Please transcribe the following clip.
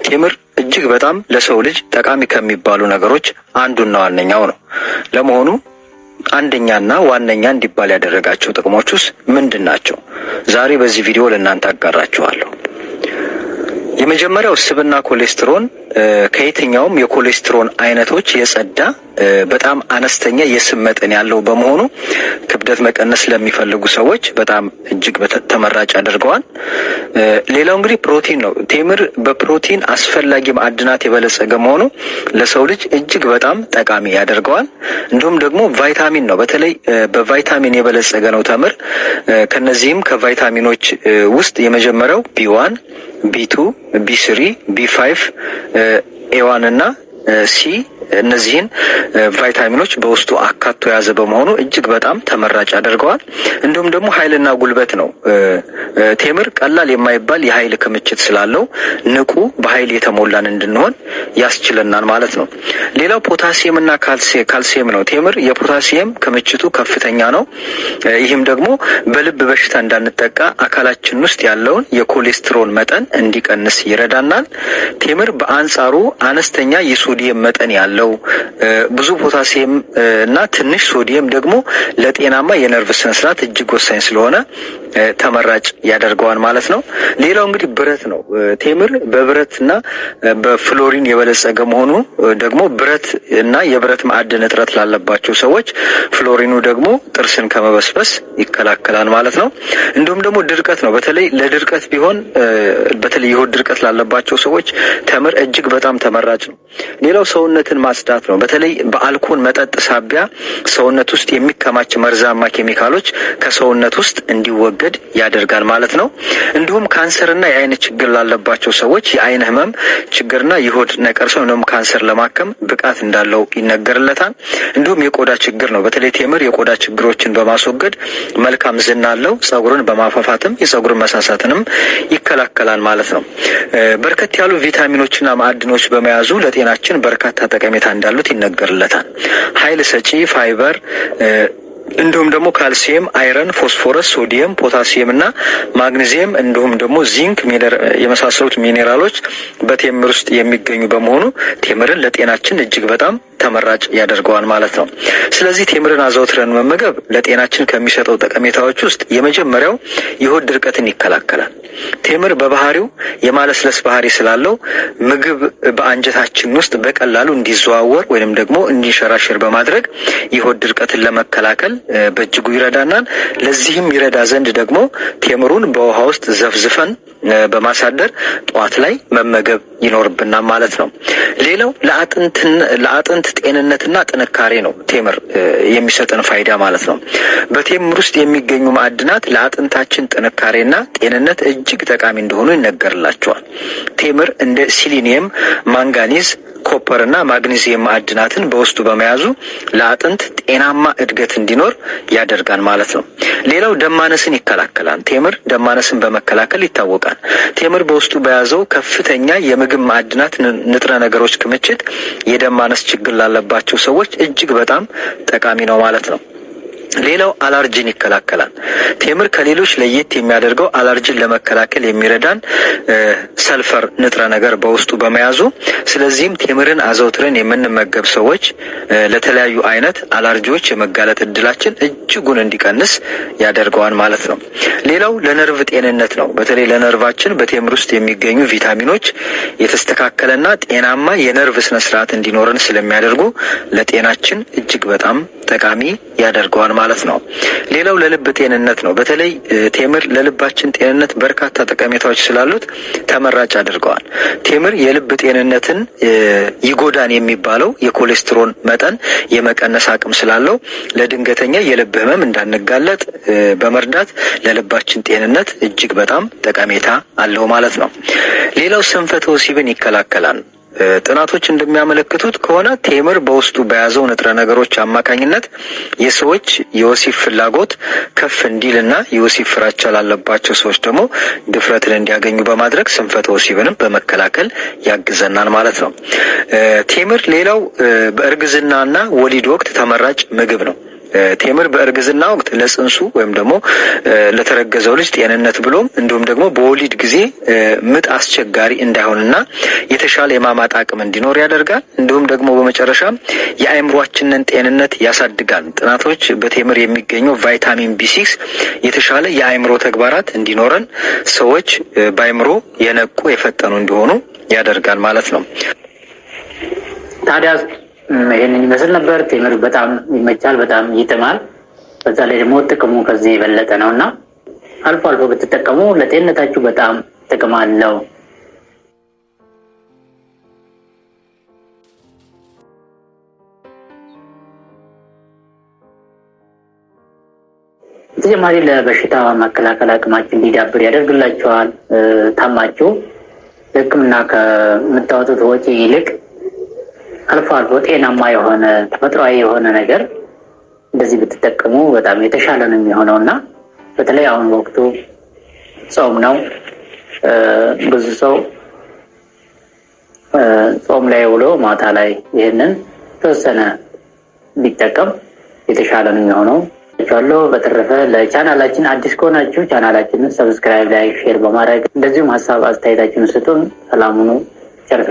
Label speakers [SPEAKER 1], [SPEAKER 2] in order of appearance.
[SPEAKER 1] ቴምር እጅግ በጣም ለሰው ልጅ ጠቃሚ ከሚባሉ ነገሮች አንዱና ዋነኛው ነው። ለመሆኑ አንደኛና ዋነኛ እንዲባል ያደረጋቸው ጥቅሞችስ ምንድን ናቸው? ዛሬ በዚህ ቪዲዮ ለእናንተ አጋራችኋለሁ። የመጀመሪያው ስብና ኮሌስትሮል ከየትኛውም የኮሌስትሮል አይነቶች የጸዳ በጣም አነስተኛ የስብ መጠን ያለው በመሆኑ ክብደት መቀነስ ለሚፈልጉ ሰዎች በጣም እጅግ ተመራጭ ያደርገዋል። ሌላው እንግዲህ ፕሮቲን ነው። ቴምር በፕሮቲን አስፈላጊ ማዕድናት የበለጸገ መሆኑ ለሰው ልጅ እጅግ በጣም ጠቃሚ ያደርገዋል። እንዲሁም ደግሞ ቫይታሚን ነው። በተለይ በቫይታሚን የበለጸገ ነው ተምር። ከነዚህም ከቫይታሚኖች ውስጥ የመጀመሪያው ቢ1፣ ቢ2፣ ቢ3፣ ቢ5፣ ኤ1 እና ሲ እነዚህን ቫይታሚኖች በውስጡ አካቶ የያዘ በመሆኑ እጅግ በጣም ተመራጭ ያደርገዋል። እንዲሁም ደግሞ ኃይልና ጉልበት ነው። ቴምር ቀላል የማይባል የኃይል ክምችት ስላለው ንቁ በኃይል የተሞላን እንድንሆን ያስችለናል ማለት ነው። ሌላው ፖታሲየም እና ካልሲየም ነው። ቴምር የፖታሲየም ክምችቱ ከፍተኛ ነው። ይህም ደግሞ በልብ በሽታ እንዳንጠቃ አካላችን ውስጥ ያለውን የኮሌስትሮል መጠን እንዲቀንስ ይረዳናል። ቴምር በአንጻሩ አነስተኛ የሶዲየም መጠን ያለው ብዙ ፖታሲየም እና ትንሽ ሶዲየም ደግሞ ለጤናማ የነርቭ ስነስርዓት እጅግ ወሳኝ ስለሆነ ተመራጭ ያደርገዋል ማለት ነው። ሌላው እንግዲህ ብረት ነው። ቴምር በብረትና በፍሎሪን የበለጸገ መሆኑ ደግሞ ብረት እና የብረት ማዕድን እጥረት ላለባቸው ሰዎች ፍሎሪኑ ደግሞ ጥርስን ከመበስበስ ይከላከላል ማለት ነው። እንዲሁም ደግሞ ድርቀት ነው። በተለይ ለድርቀት ቢሆን በተለይ የሆድ ድርቀት ላለባቸው ሰዎች ተምር እጅግ በጣም ተመራጭ ነው። ሌላው ሰውነትን ማጽዳት ነው። በተለይ በአልኮል መጠጥ ሳቢያ ሰውነት ውስጥ የሚከማች መርዛማ ኬሚካሎች ከሰውነት ውስጥ እንዲወገድ ያደርጋል ማለት ነው። እንዲሁም ካንሰርና የአይን ችግር ላለባቸው ሰዎች የአይን ህመም ችግርና የሆድ ነቀርሳ ወይም ካንሰር ለማከም ብቃት እንዳለው ይነገርለታል። እንዲሁም የቆዳ ችግር ነው። በተለይ ቴምር የቆዳ ችግሮችን በማስወገድ መልካም ዝና አለው። ጸጉርን በማፋፋትም የጸጉር መሳሳትንም ይከላከላል ማለት ነው። በርከት ያሉ ቪታሚኖችና ማዕድኖች በመያዙ ለጤናችን በርካታ ጠቀሜታ እንዳሉት ይነገርለታል። ኃይል ሰጪ ፋይበር እንዲሁም ደግሞ ካልሲየም፣ አይረን፣ ፎስፎረስ፣ ሶዲየም፣ ፖታሲየም እና ማግኔዚየም እንዲሁም ደግሞ ዚንክ የመሳሰሉት ሚኔራሎች በቴምር ውስጥ የሚገኙ በመሆኑ ቴምርን ለጤናችን እጅግ በጣም ተመራጭ ያደርገዋል ማለት ነው። ስለዚህ ቴምርን አዘውትረን መመገብ ለጤናችን ከሚሰጠው ጠቀሜታዎች ውስጥ የመጀመሪያው የሆድ ድርቀትን ይከላከላል። ቴምር በባህሪው የማለስለስ ባህሪ ስላለው ምግብ በአንጀታችን ውስጥ በቀላሉ እንዲዘዋወር ወይንም ደግሞ እንዲንሸራሸር በማድረግ የሆድ ድርቀትን ለመከላከል በእጅጉ ይረዳናል። ለዚህም ይረዳ ዘንድ ደግሞ ቴምሩን በውሃ ውስጥ ዘፍዝፈን በማሳደር ጠዋት ላይ መመገብ ይኖርብናል ማለት ነው። ሌላው ለአጥንት ጤንነትና ጥንካሬ ነው ቴምር የሚሰጠን ፋይዳ ማለት ነው። በቴምር ውስጥ የሚገኙ ማዕድናት ለአጥንታችን ጥንካሬና ጤንነት እጅግ ጠቃሚ እንደሆኑ ይነገርላቸዋል። ቴምር እንደ ሲሊኒየም፣ ማንጋኒዝ፣ ኮፐር እና ማግኔዚየም ማዕድናትን በውስጡ በመያዙ ለአጥንት ጤናማ እድገት እንዲኖር ያደርጋል ማለት ነው። ሌላው ደም ማነስን ይከላከላል። ቴምር ደም ማነስን በመከላከል ይታወቃል። ቴምር በውስጡ በያዘው ከፍተኛ የምግብ ማዕድናት ንጥረ ነገሮች ክምችት የደም ማነስ ችግር ላለባቸው ሰዎች እጅግ በጣም ጠቃሚ ነው ማለት ነው። ሌላው አለርጂን ይከላከላል። ቴምር ከሌሎች ለየት የሚያደርገው አለርጂን ለመከላከል የሚረዳን ሰልፈር ንጥረ ነገር በውስጡ በመያዙ ስለዚህም ቴምርን አዘውትረን የምንመገብ ሰዎች ለተለያዩ አይነት አለርጂዎች የመጋለጥ እድላችን እጅጉን እንዲቀንስ ያደርገዋል ማለት ነው። ሌላው ለነርቭ ጤንነት ነው። በተለይ ለነርቫችን በቴምር ውስጥ የሚገኙ ቪታሚኖች የተስተካከለና ጤናማ የነርቭ ስነስርዓት እንዲኖረን ስለሚያደርጉ ለጤናችን እጅግ በጣም ጠቃሚ ያደርገዋል ማለት ነው። ሌላው ለልብ ጤንነት ነው። በተለይ ቴምር ለልባችን ጤንነት በርካታ ጠቀሜታዎች ስላሉት ተመራጭ አድርገዋል። ቴምር የልብ ጤንነትን ይጎዳን የሚባለው የኮሌስትሮል መጠን የመቀነስ አቅም ስላለው ለድንገተኛ የልብ ህመም እንዳንጋለጥ በመርዳት ለልባችን ጤንነት እጅግ በጣም ጠቀሜታ አለው ማለት ነው። ሌላው ስንፈተ ወሲብን ይከላከላል። ጥናቶች እንደሚያመለክቱት ከሆነ ቴምር በውስጡ በያዘው ንጥረ ነገሮች አማካኝነት የሰዎች የወሲብ ፍላጎት ከፍ እንዲልና የወሲብ ፍራቻ ላለባቸው ሰዎች ደግሞ ድፍረትን እንዲያገኙ በማድረግ ስንፈተ ወሲብንም በመከላከል ያግዘናል ማለት ነው። ቴምር ሌላው በእርግዝናና ወሊድ ወቅት ተመራጭ ምግብ ነው። ቴምር በእርግዝና ወቅት ለጽንሱ ወይም ደግሞ ለተረገዘው ልጅ ጤንነት ብሎም እንዲሁም ደግሞ በወሊድ ጊዜ ምጥ አስቸጋሪ እንዳይሆንና የተሻለ የማማጥ አቅም እንዲኖር ያደርጋል። እንዲሁም ደግሞ በመጨረሻ የአእምሯችንን ጤንነት ያሳድጋል። ጥናቶች በቴምር የሚገኘው ቫይታሚን ቢ6 የተሻለ የአእምሮ ተግባራት እንዲኖረን፣ ሰዎች በአእምሮ የነቁ የፈጠኑ እንዲሆኑ ያደርጋል ማለት ነው።
[SPEAKER 2] ታዲያ ይህንን ይመስል ነበር። ቴምር በጣም ይመቻል፣ በጣም ይጥማል። በዛ ላይ ደግሞ ጥቅሙ ከዚህ የበለጠ ነው እና አልፎ አልፎ ብትጠቀሙ ለጤንነታችሁ በጣም ጥቅም አለው። በተጨማሪ ለበሽታ መከላከል አቅማችን እንዲዳብር ያደርግላችኋል። ታማችሁ ለሕክምና ከምታወጡት ወጪ ይልቅ አልፎ አልፎ ጤናማ የሆነ ተፈጥሯዊ የሆነ ነገር እንደዚህ ብትጠቀሙ በጣም የተሻለ ነው የሚሆነው እና በተለይ አሁን ወቅቱ ጾም ነው። ብዙ ሰው ጾም ላይ ውሎ ማታ ላይ ይህንን ተወሰነ ቢጠቀም የተሻለ ነው የሚሆነው። በተረፈ ለቻናላችን አዲስ ከሆናችሁ ቻናላችንን ሰብስክራይብ፣ ላይክ፣ ሼር በማድረግ እንደዚሁም ሀሳብ አስተያየታችሁን ስጡን። ሰላም ሁኑ። ቸር